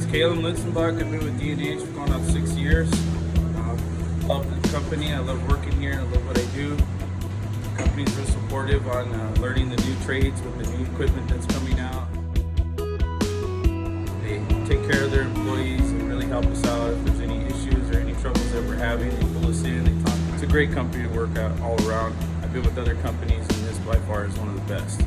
Kalem. I've been with D&H for going on 6 years. Love the company. I love working here. I love what I do. The company's real supportive on learning the new trades with the new equipment that's coming out. They take care of their employees and really help us out if there's any issues or any troubles that we're having. They pull us in. They talk. It's a great company to work at all around. I've been with other companies, and this by far is one of the best.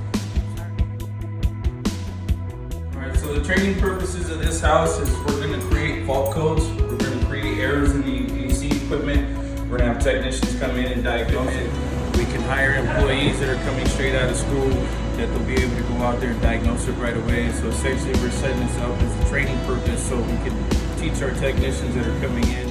Alright, so the training purposes of this house is we're going to create fault codes. We're going to create errors in the AC equipment. We're going to have technicians come in and diagnose it. We can hire employees that are coming straight out of school that they'll be able to go out there and diagnose it right away. So essentially we're setting this up as a training purpose so we can teach our technicians that are coming in.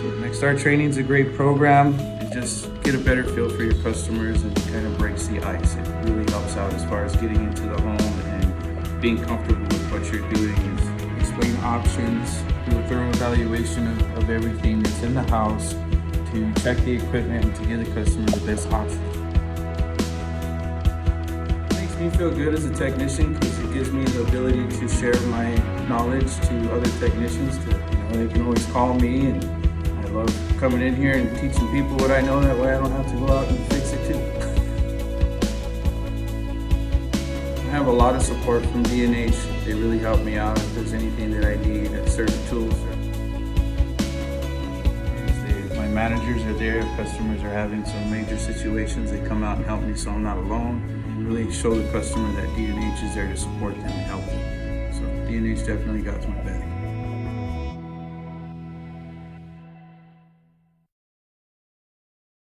So Next Start Training is a great program. Just get a better feel for your customers and kind of breaks the ice. It really helps out as far as getting into the home and being comfortable with what you're doing. Explain options, do a thorough evaluation of everything that's in the house to check the equipment and to give the customer the best option. It makes me feel good as a technician because it gives me the ability to share my knowledge to other technicians. They can always call me, and I love coming in here and teaching people what I know. That way I don't have to go out and fix it too. I have a lot of support from D&H. They really help me out if there's anything that I need, certain tools. My managers are there. If customers are having some major situations, they come out and help me so I'm not alone. And really show the customer that D&H is there to support them and help them. So D&H definitely got my back.